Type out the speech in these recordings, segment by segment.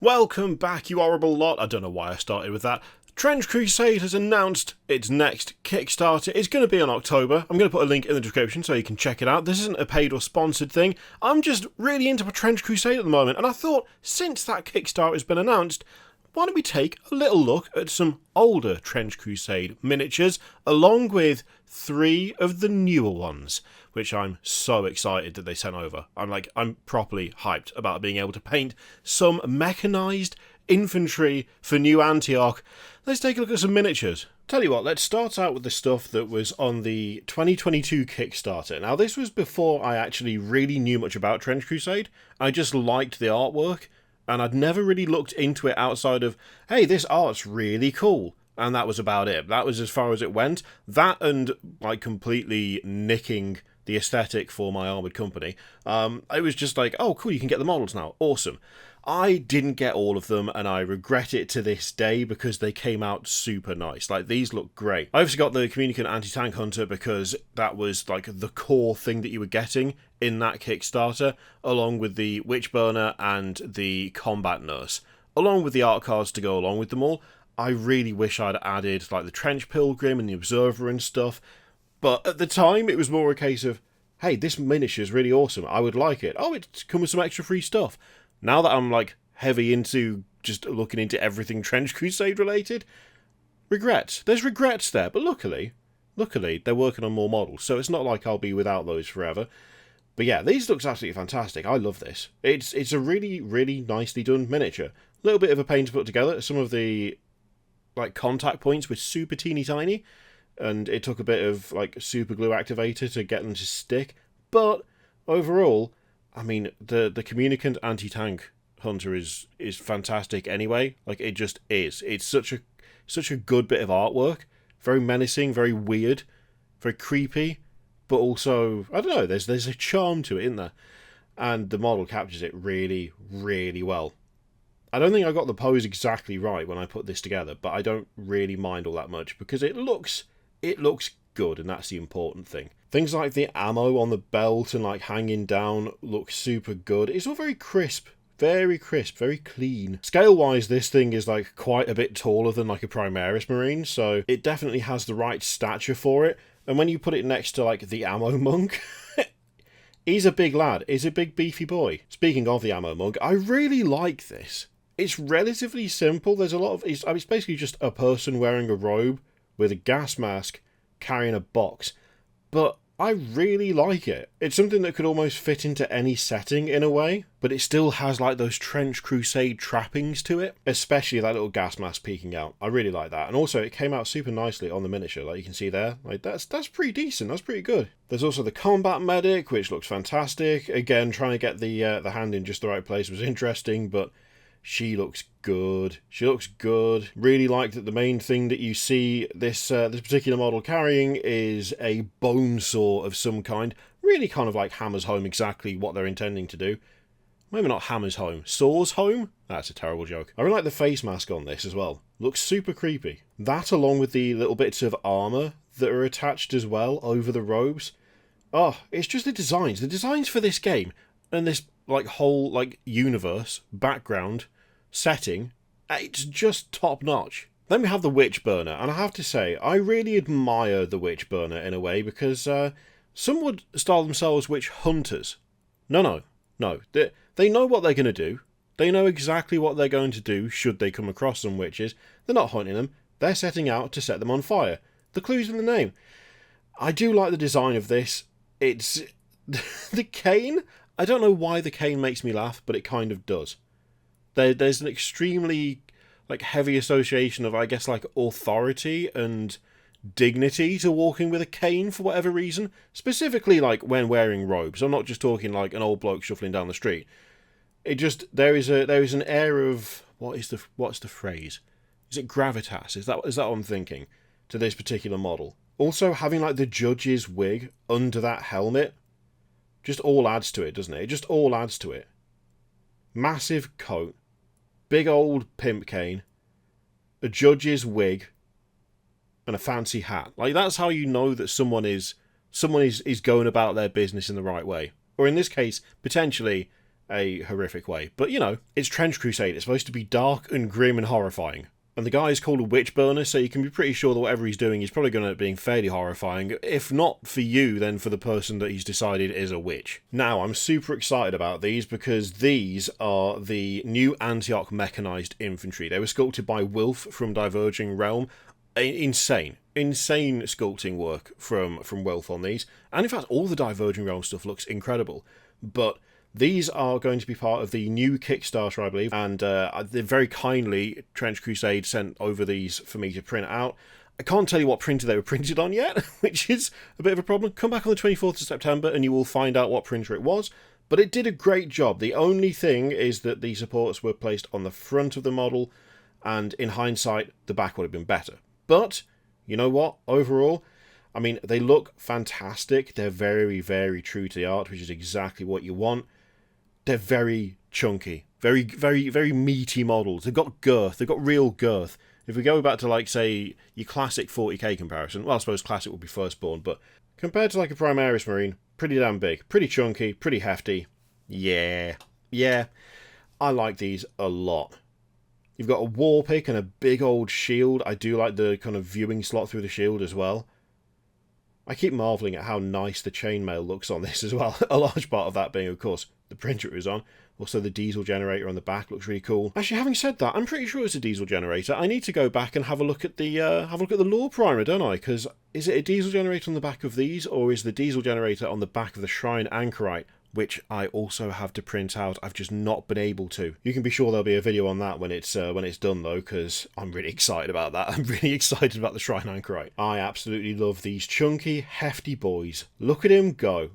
Welcome back, you horrible lot. I don't know why I started with that. Trench Crusade has announced its next Kickstarter. It's going to be in October. I'm going to put a link in the description so you can check it out. This isn't a paid or sponsored thing. I'm just really into Trench Crusade at the moment, and I thought, since that Kickstarter has been announced, why don't we take a little look at some older Trench Crusade miniatures, along with 3 of the newer ones, which I'm so excited that they sent over. I'm properly hyped about being able to paint some mechanised infantry for New Antioch. Let's take a look at some miniatures. Tell you what, let's start out with the stuff that was on the 2022 Kickstarter. Now, this was before I actually really knew much about Trench Crusade. I just liked the artwork, and I'd never really looked into it outside of, hey, this art's really cool. And that was about it. That was as far as it went. That and, completely nicking the aesthetic for my Armoured Company. It was just like, oh, cool, you can get the models now. Awesome. I didn't get all of them, and I regret it to this day because they came out super nice. These look great. I also got the Communicant Anti-Tank Hunter because that was, the core thing that you were getting in that Kickstarter, along with the Witchburner and the Combat Nurse, along with the art cards to go along with them all. I really wish I'd added, the Trench Pilgrim and the Observer and stuff, but at the time, it was more a case of, hey, this miniature is really awesome. I would like it. Oh, it's come with some extra free stuff. Now that I'm, heavy into just looking into everything Trench Crusade related, regrets. There's regrets there, but luckily, they're working on more models, so it's not like I'll be without those forever. But yeah, these looks absolutely fantastic. I love this. It's a really, really nicely done miniature. A little bit of a pain to put together. Some of the, contact points were super teeny tiny, and it took a bit of, super glue activator to get them to stick. But overall, I mean, the Communicant Anti-Tank Hunter is fantastic anyway. It just is. It's such a good bit of artwork. Very menacing, very weird, very creepy, but also, I don't know, there's a charm to it, isn't there? And the model captures it really, really well. I don't think I got the pose exactly right when I put this together, but I don't really mind all that much because it looks good, and that's the important thing. Things like the ammo on the belt and hanging down look super good. It's all very crisp, very clean. Scale-wise, this thing is quite a bit taller than a Primaris Marine, so it definitely has the right stature for it. And when you put it next to the Ammo Monk, he's a big lad. He's a big beefy boy. Speaking of the Ammo Monk, I really like this. It's relatively simple. There's a lot of... It's basically just a person wearing a robe with a gas mask carrying a box. But I really like it. It's something that could almost fit into any setting in a way, but it still has those Trench Crusade trappings to it, especially that little gas mask peeking out. I really like that. And also it came out super nicely on the miniature, you can see there. That's pretty decent. That's pretty good. There's also the Combat Medic, which looks fantastic. Again, trying to get the hand in just the right place was interesting, but she looks good. She looks good. Really like that the main thing that you see this particular model carrying is a bone saw of some kind. Really kind of hammers home exactly what they're intending to do. Maybe not hammers home. Saws home? That's a terrible joke. I really like the face mask on this as well. Looks super creepy. That along with the little bits of armour that are attached as well over the robes. Oh, it's just the designs. The designs for this game and this whole universe, background, setting, it's just top notch. Then we have the Witchburner, and I have to say, I really admire the Witchburner in a way because some would style themselves witch hunters. No. They know what they're going to do. They know exactly what they're going to do should they come across some witches. They're not hunting them. They're setting out to set them on fire. The clue's in the name. I do like the design of this. It's the cane. I don't know why the cane makes me laugh, but it kind of does. There's an extremely heavy association of, I guess, authority and dignity to walking with a cane for whatever reason. Specifically, when wearing robes. I'm not just talking an old bloke shuffling down the street. It just there is an air of what's the phrase? Is it gravitas? Is that what I'm thinking to this particular model? Also, having the judge's wig under that helmet just all adds to it, doesn't it? It just all adds to it. Massive coat, big old pimp cane, a judge's wig, and a fancy hat. That's how you know that someone is going about their business in the right way. Or in this case, potentially a horrific way. But, you know, it's Trench Crusade. It's supposed to be dark and grim and horrifying. And the guy is called a witch burner, so you can be pretty sure that whatever he's doing is probably going to end up being fairly horrifying. If not for you, then for the person that he's decided is a witch. Now, I'm super excited about these because these are the new Antioch mechanized infantry. They were sculpted by Wilph from Diverging Realm. Insane sculpting work from Wilph on these. And in fact, all the Diverging Realm stuff looks incredible. But these are going to be part of the new Kickstarter, I believe, and they very kindly, Trench Crusade, sent over these for me to print out. I can't tell you what printer they were printed on yet, which is a bit of a problem. Come back on the 24th of September and you will find out what printer it was, but it did a great job. The only thing is that the supports were placed on the front of the model, and in hindsight, the back would have been better. But, you know what, overall, I mean, they look fantastic. They're very, very true to the art, which is exactly what you want. They're very chunky, very, very, very meaty models. They've got girth. They've got real girth. If we go back to, like, say, your classic 40k comparison, well, I suppose classic would be Firstborn, but compared to, like, a Primaris Marine, pretty damn big, pretty chunky, pretty hefty. Yeah, I like these a lot. You've got a war pick and a big old shield. I do like the kind of viewing slot through the shield as well. I keep marvelling at how nice the chainmail looks on this as well. A large part of that being, of course, the printer it was on. Also, the diesel generator on the back looks really cool. Actually, having said that, I'm pretty sure it's a diesel generator. I need to go back and have a look at the lore primer, don't I? Because is it a diesel generator on the back of these, or is the diesel generator on the back of the Shrine Anchorite, which I also have to print out? I've just not been able to. You can be sure there'll be a video on that when it's done, though, because I'm really excited about that. I'm really excited about the Shrine Anchorite. I absolutely love these chunky, hefty boys. Look at him go.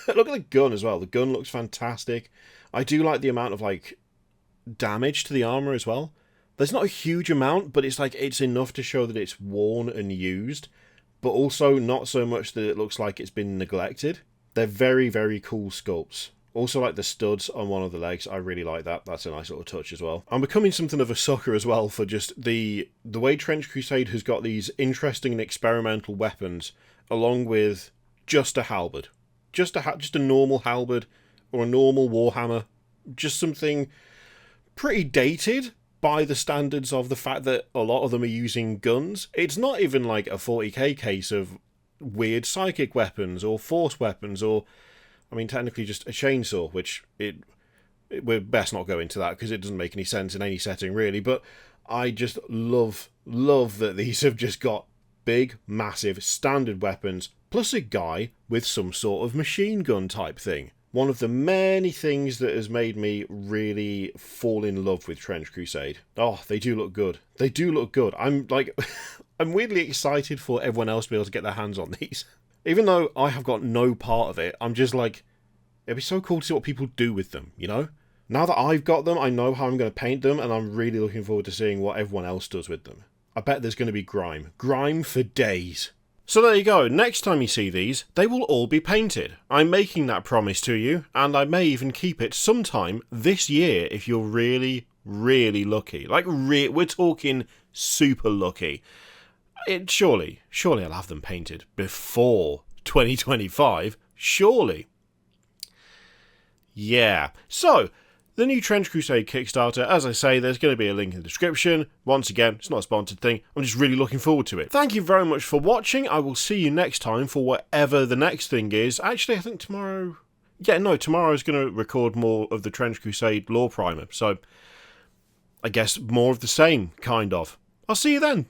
Look at the gun as well. The gun looks fantastic. I do like the amount of, like, damage to the armour as well. There's not a huge amount, but it's like it's enough to show that it's worn and used, but also not so much that it looks like it's been neglected. They're very, very cool sculpts. Also like the studs on one of the legs. I really like that. That's a nice little touch as well. I'm becoming something of a sucker as well for just the way Trench Crusade has got these interesting and experimental weapons, along with just a halberd. Just a normal halberd or a normal Warhammer. Just something pretty dated by the standards of the fact that a lot of them are using guns. It's not even like a 40k case of weird psychic weapons or force weapons, or, I mean, technically just a chainsaw, which we're best not go into that because it doesn't make any sense in any setting really. But I just love that these have just got big, massive, standard weapons, plus a guy with some sort of machine gun type thing. One of the many things that has made me really fall in love with Trench Crusade. Oh, they do look good. They do look good. I'm like, I'm weirdly excited for everyone else to be able to get their hands on these. Even though I have got no part of it, I'm just like, it'd be so cool to see what people do with them, you know? Now that I've got them, I know how I'm going to paint them, and I'm really looking forward to seeing what everyone else does with them. I bet there's going to be grime. Grime for days. So there you go, next time you see these, they will all be painted. I'm making that promise to you, and I may even keep it sometime this year if you're really, really lucky. Like, we're talking super lucky. Surely I'll have them painted before 2025, surely. Yeah, so the new Trench Crusade Kickstarter, as I say, there's going to be a link in the description. Once again, it's not a sponsored thing. I'm just really looking forward to it. Thank you very much for watching. I will see you next time for whatever the next thing is. Actually, I think tomorrow... Yeah, no, tomorrow is going to record more of the Trench Crusade lore primer. So, I guess more of the same, kind of. I'll see you then.